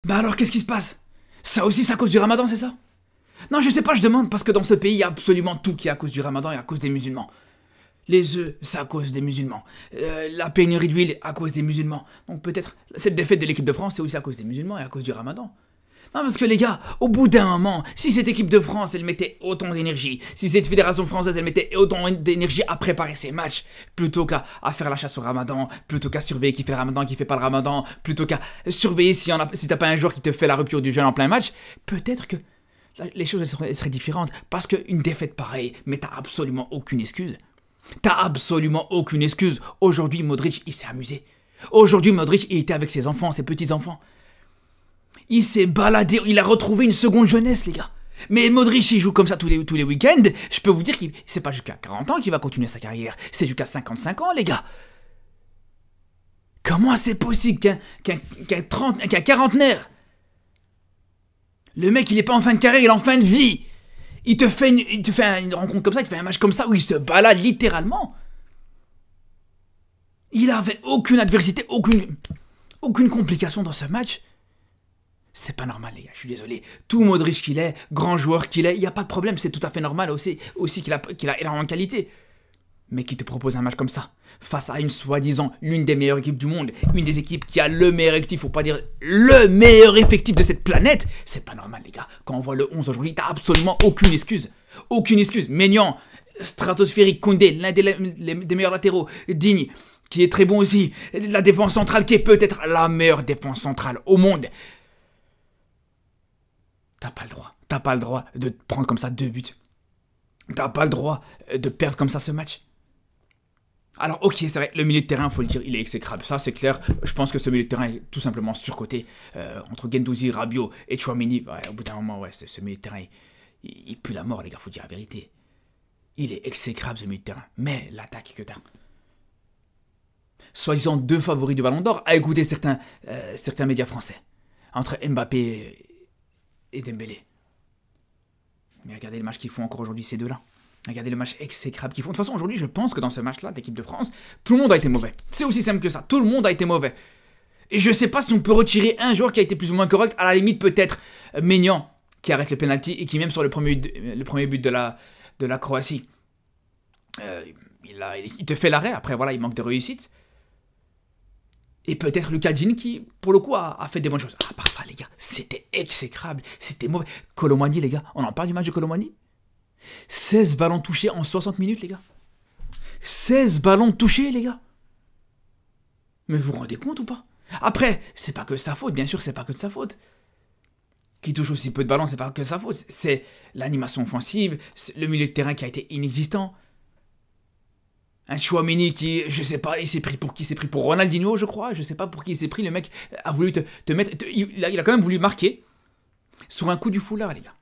Bah alors, qu'est-ce qui se passe? Ça aussi, c'est à cause du ramadan, c'est ça? Non, je sais pas, je demande, parce que dans ce pays, il y a absolument tout qui est à cause du ramadan et à cause des musulmans. Les œufs, c'est à cause des musulmans. La pénurie d'huile, à cause des musulmans. Donc peut-être, cette défaite de l'équipe de France, c'est aussi à cause des musulmans et à cause du ramadan. Non, parce que les gars, au bout d'un moment, si cette équipe de France, elle mettait autant d'énergie, si cette fédération française, elle mettait autant d'énergie à préparer ses matchs, plutôt qu'à faire la chasse au ramadan, plutôt qu'à surveiller qui fait le ramadan, qui fait pas le ramadan, plutôt qu'à surveiller si t'as pas un joueur qui te fait la rupture du jeûne en plein match, peut-être que les choses elles seraient différentes. Parce qu'une défaite pareille, mais t'as absolument aucune excuse. T'as absolument aucune excuse. Aujourd'hui, Modric, il s'est amusé. Aujourd'hui, Modric, il était avec ses enfants, ses petits-enfants. Il s'est baladé, il a retrouvé une seconde jeunesse, les gars. Mais Modric, il joue comme ça tous les week-ends. Je peux vous dire que c'est pas jusqu'à 40 ans qu'il va continuer sa carrière. C'est jusqu'à 55 ans, les gars. Comment c'est possible qu'un quarantenaire, le mec, il est pas en fin de carrière, il est en fin de vie. Il te fait une rencontre comme ça, il te fait un match comme ça où il se balade littéralement. Il avait aucune adversité, aucune complication dans ce match. C'est pas normal, les gars, je suis désolé. Tout Modric qu'il est, grand joueur qu'il est, il n'y a pas de problème, c'est tout à fait normal aussi qu'il a énormément de qualité. Mais qui te propose un match comme ça, face à une soi-disant l'une des meilleures équipes du monde, une des équipes qui a le meilleur effectif, faut pas dire le meilleur effectif de cette planète, c'est pas normal, les gars. Quand on voit le 11 aujourd'hui, t'as absolument aucune excuse. Aucune excuse. Maignan, stratosphérique, Koundé, l'un des meilleurs latéraux, Digne, qui est très bon aussi. La défense centrale, qui est peut-être la meilleure défense centrale au monde. T'as pas le droit de prendre comme ça 2 buts. T'as pas le droit de perdre comme ça ce match. Alors ok, c'est vrai, le milieu de terrain, faut le dire, il est exécrable. Ça, c'est clair. Je pense que ce milieu de terrain est tout simplement surcoté. Entre Guendouzi, Rabiot et Tchouaméni, ouais, au bout d'un moment, ouais, ce milieu de terrain, il pue la mort, les gars, faut dire la vérité. Il est exécrable, ce milieu de terrain. Mais l'attaque que t'as. Soi-disant 2 favoris du Ballon d'Or, à écouter certains médias français. Entre Mbappé et Dembélé. Mais regardez le match qu'ils font encore aujourd'hui, ces deux-là. Regardez le match exécrable qu'ils font. De toute façon, aujourd'hui, je pense que dans ce match-là, l'équipe de France, tout le monde a été mauvais. C'est aussi simple que ça. Tout le monde a été mauvais. Et je sais pas si on peut retirer un joueur qui a été plus ou moins correct. À la limite, peut-être Maignan, qui arrête le penalty et qui, même sur le premier but de la Croatie, il te fait l'arrêt. Après, voilà, il manque de réussite. Et peut-être Lucas Digne qui, pour le coup, a fait des bonnes choses. À part ça, les gars, c'était exécrable. C'était mauvais. Colomani, les gars, on en parle du match de Colomani? 16 ballons touchés en 60 minutes, les gars. 16 ballons touchés, les gars. Mais vous vous rendez compte ou pas? Après, c'est pas que sa faute, bien sûr, c'est pas que de sa faute. Qui touche aussi peu de ballons, c'est pas que sa faute. C'est l'animation offensive, le milieu de terrain qui a été inexistant. Un Tchouaméni qui, je sais pas, il s'est pris pour qui? Il s'est pris pour Ronaldinho, je crois. Je sais pas pour qui il s'est pris. Le mec a voulu te mettre... Il a quand même voulu marquer sur un coup du foulard, les gars.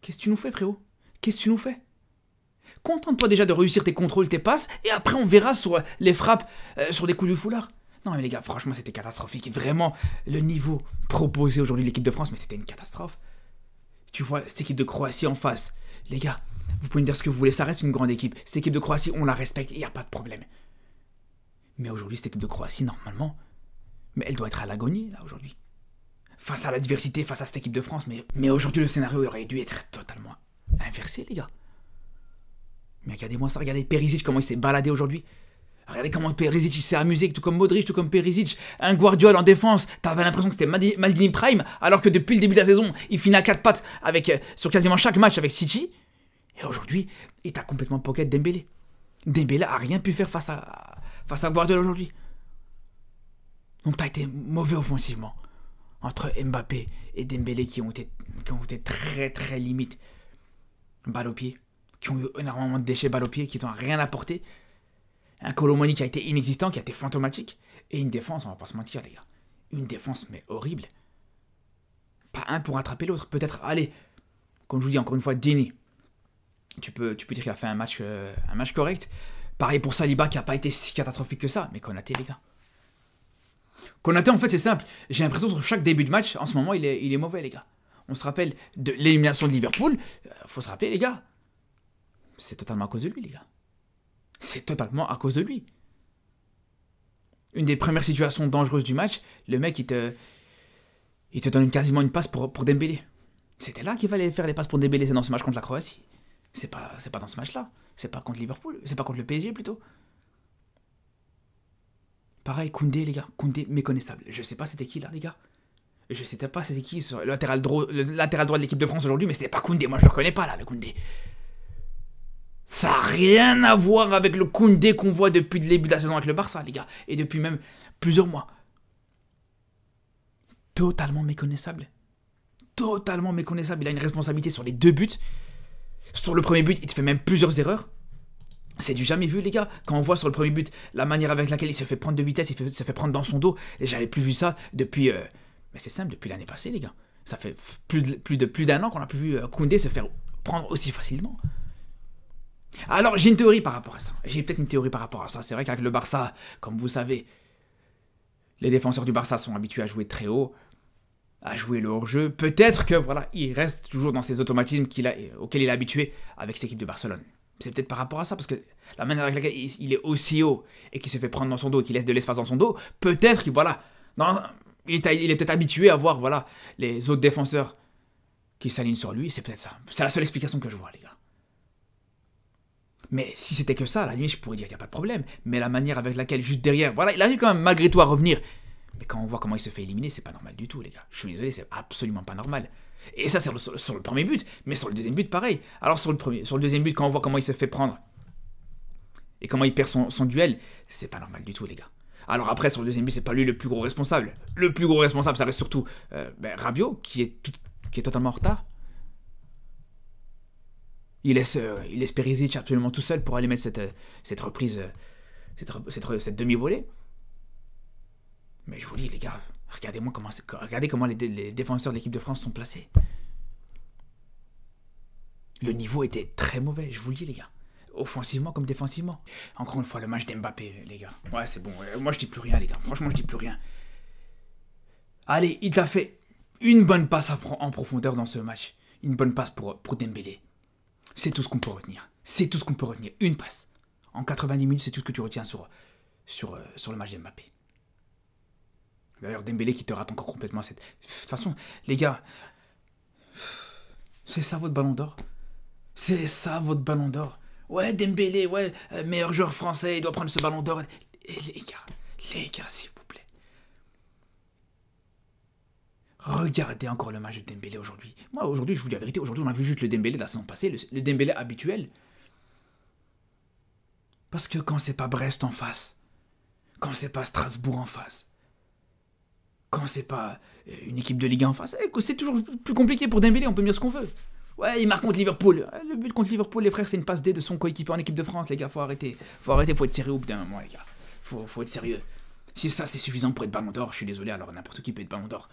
Qu'est-ce que tu nous fais, frérot? Qu'est-ce que tu nous fais? Contente-toi déjà de réussir tes contrôles, tes passes, et après on verra sur les frappes, sur des coups du foulard. Non mais les gars, franchement c'était catastrophique. Vraiment, le niveau proposé aujourd'hui de l'équipe de France, mais c'était une catastrophe. Tu vois cette équipe de Croatie en face. Les gars, vous pouvez me dire ce que vous voulez, ça reste une grande équipe. Cette équipe de Croatie, on la respecte, il n'y a pas de problème. Mais aujourd'hui, cette équipe de Croatie, normalement, mais elle doit être à l'agonie, là, aujourd'hui. Face à l'adversité, face à cette équipe de France, mais aujourd'hui, le scénario aurait dû être totalement inversé, les gars. Mais regardez-moi ça, regardez Perisic, comment il s'est baladé aujourd'hui. Regardez comment Perisic s'est amusé, tout comme Modric, tout comme Perisic. Un Guardiola en défense, t'avais l'impression que c'était Maldini Prime, alors que depuis le début de la saison, il finit à 4 pattes sur quasiment chaque match avec City. Et aujourd'hui, il t'a complètement pocket Dembélé. Dembélé a rien pu faire face à Guardiola aujourd'hui. Donc t'as été mauvais offensivement. Entre Mbappé et Dembélé qui ont été très très limites. Balle au pied. Qui ont eu énormément de déchets balle au pied, qui n'ont rien apporté. Un Colomani qui a été inexistant, qui a été fantomatique. Et une défense, on va pas se mentir les gars. Une défense mais horrible. Pas un pour attraper l'autre. Peut-être, allez, comme je vous dis encore une fois, Digne. Tu peux dire qu'il a fait un match correct. Pareil pour Saliba qui n'a pas été si catastrophique que ça. Mais Konaté les gars. Konaté en fait c'est simple. J'ai l'impression sur chaque début de match, en ce moment il est mauvais les gars. On se rappelle de l'élimination de Liverpool. Faut se rappeler les gars. C'est totalement à cause de lui les gars. C'est totalement à cause de lui. Une des premières situations dangereuses du match, le mec il Il te donne quasiment une passe pour Dembélé. C'était là qu'il fallait faire les passes pour Dembélé, c'est dans ce match contre la Croatie. C'est pas dans ce match-là. C'est pas contre Liverpool, c'est pas contre le PSG plutôt. Pareil, Koundé, les gars. Koundé, méconnaissable. Je sais pas c'était qui là, les gars. Je sais pas c'était qui sur le latéral droit de l'équipe de France aujourd'hui, mais c'était pas Koundé. Moi je le reconnais pas là, le Koundé. Ça n'a rien à voir avec le Koundé qu'on voit depuis le début de la saison avec le Barça, les gars. Et depuis même plusieurs mois. Totalement méconnaissable. Totalement méconnaissable. Il a une responsabilité sur les 2 buts. Sur le premier but, il te fait même plusieurs erreurs. C'est du jamais vu, les gars. Quand on voit sur le premier but la manière avec laquelle il se fait prendre de vitesse, il se fait prendre dans son dos. Et j'avais plus vu ça depuis... Mais c'est simple, depuis l'année passée, les gars. Ça fait plus d'un an qu'on n'a plus vu Koundé se faire prendre aussi facilement. Alors, j'ai une théorie par rapport à ça. C'est vrai qu'avec le Barça, comme vous savez, les défenseurs du Barça sont habitués à jouer très haut, à jouer le hors-jeu. Peut-être que, voilà, il reste toujours dans ces automatismes auxquels il est habitué avec cette équipe de Barcelone. C'est peut-être par rapport à ça, parce que la manière avec laquelle il est aussi haut et qu'il se fait prendre dans son dos et qu'il laisse de l'espace dans son dos, peut-être qu'il, voilà, il est peut-être habitué à voir, voilà, les autres défenseurs qui s'alignent sur lui. C'est peut-être ça. C'est la seule explication que je vois, les gars. Mais si c'était que ça, à la limite, je pourrais dire qu'il n'y a pas de problème. Mais la manière avec laquelle, juste derrière, voilà, il arrive quand même malgré tout à revenir. Mais quand on voit comment il se fait éliminer, c'est pas normal du tout, les gars. Je suis désolé, c'est absolument pas normal. Et ça, c'est sur le premier but. Mais sur le deuxième but, pareil. Alors sur le deuxième but, quand on voit comment il se fait prendre et comment il perd son duel, c'est pas normal du tout, les gars. Alors après, sur le deuxième but, c'est pas lui le plus gros responsable. Le plus gros responsable, ça reste surtout Rabiot, qui est totalement en retard. Il laisse Perisic absolument tout seul pour aller mettre cette reprise, cette demi-volée. Mais je vous dis, les gars, regardez comment les défenseurs de l'équipe de France sont placés. Le niveau était très mauvais, je vous le dis, les gars. Offensivement comme défensivement. Encore une fois, le match d'Mbappé, les gars. Ouais, c'est bon. Moi, je dis plus rien, les gars. Franchement, je dis plus rien. Allez, il t'a fait une bonne passe en profondeur dans ce match. Une bonne passe pour Dembélé. C'est tout ce qu'on peut retenir. C'est tout ce qu'on peut retenir. Une passe. En 90 minutes, c'est tout ce que tu retiens sur le match d'Mbappé. D'ailleurs, Dembélé qui te rate encore complètement cette... De toute façon, les gars, c'est ça votre ballon d'or. C'est ça votre ballon d'or. Ouais, Dembélé, ouais, meilleur joueur français, il doit prendre ce ballon d'or. Et les gars, s'il vous plaît. Regardez encore le match de Dembélé aujourd'hui. Moi, aujourd'hui, je vous dis la vérité, aujourd'hui, on a vu juste le Dembélé de la saison passée, le Dembélé habituel. Parce que quand c'est pas Brest en face, quand c'est pas Strasbourg en face, quand c'est pas une équipe de Ligue 1 en face, c'est toujours plus compliqué pour Dembélé, on peut dire ce qu'on veut. Ouais, il marque contre Liverpool. Le but contre Liverpool, les frères, c'est une passe D de son coéquipier en équipe de France, les gars, faut arrêter, faut être sérieux au bout d'un moment, les gars. Faut être sérieux. Si ça, c'est suffisant pour être ballon d'or, je suis désolé, alors n'importe qui peut être ballon d'or.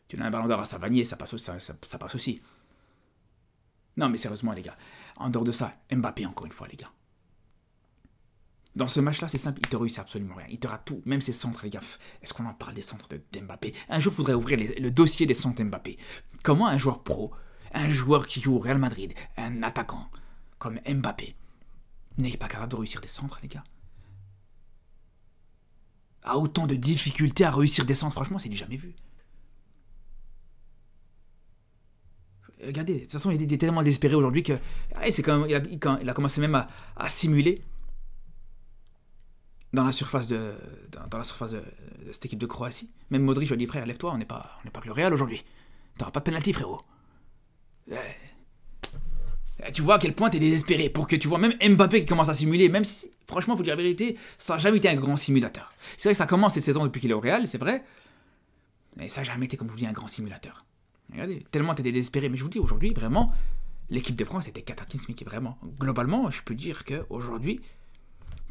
Tu donnes un ballon d'or à Savanier, ça passe aussi. Non, mais sérieusement, les gars, en dehors de ça, Mbappé, encore une fois, les gars. Dans ce match-là, c'est simple, il te réussit absolument rien. Il te rate tout, même ses centres, les gars. Est-ce qu'on en parle des centres d'Mbappé? Un jour, il faudrait ouvrir le dossier des centres Mbappé. Comment un joueur pro, un joueur qui joue au Real Madrid, un attaquant comme Mbappé, n'est pas capable de réussir des centres, les gars? A autant de difficultés à réussir des centres, franchement, c'est du jamais vu. Regardez, de toute façon, il est tellement désespéré aujourd'hui que c'est quand même, il a commencé même à simuler dans la surface de cette équipe de Croatie. Même Modric, je lui dis, frère, lève-toi, on n'est pas que le Real aujourd'hui. T'auras pas de penalty, frérot. Tu vois à quel point t'es désespéré pour que tu vois même Mbappé qui commence à simuler, même si, franchement, faut dire la vérité, ça n'a jamais été un grand simulateur. C'est vrai que ça commence cette saison depuis qu'il est au Real, c'est vrai, mais ça n'a jamais été, comme je vous dis, un grand simulateur. Regardez, tellement t'étais désespéré, mais je vous dis, aujourd'hui, vraiment, l'équipe de France était cataclysmique, vraiment. Globalement, je peux dire qu'aujourd'hui,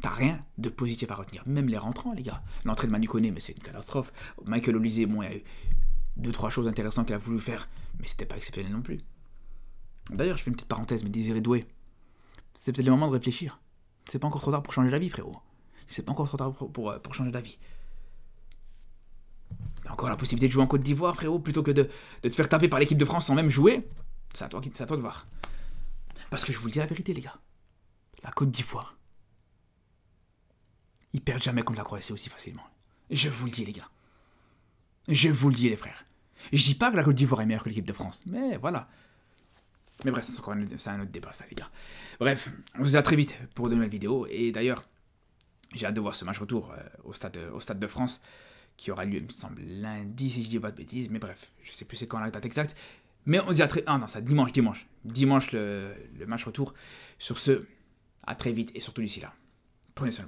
t'as rien de positif à retenir. Même les rentrants, les gars. L'entrée de Manu Koné, mais c'est une catastrophe. Michael Olise, bon, il y a eu 2-3 choses intéressantes qu'il a voulu faire, mais c'était pas exceptionnel non plus. D'ailleurs, je fais une petite parenthèse, mais Désiré Doué, c'est peut-être le moment de réfléchir. C'est pas encore trop tard pour changer d'avis, frérot. C'est pas encore trop tard pour changer d'avis. Encore la possibilité de jouer en Côte d'Ivoire, frérot, plutôt que de te faire taper par l'équipe de France sans même jouer. C'est à toi de voir. Parce que je vous le dis la vérité, les gars. La Côte d'Ivoire, ils perdent jamais contre la Croatie aussi facilement. Je vous le dis, les gars. Je vous le dis, les frères. Je dis pas que la Côte d'Ivoire est meilleure que l'équipe de France, mais voilà. Mais bref, c'est un autre débat, ça, les gars. Bref, on se dit à très vite pour de nouvelles vidéos. Et d'ailleurs, j'ai hâte de voir ce match retour au stade de France, qui aura lieu, il me semble, lundi, si je dis pas de bêtises. Mais bref, je sais plus c'est quand la date exacte. Mais on se dit à très... Ah non, c'est dimanche. Dimanche, le match retour. Sur ce, à très vite et surtout d'ici là. Prenez soin de vous.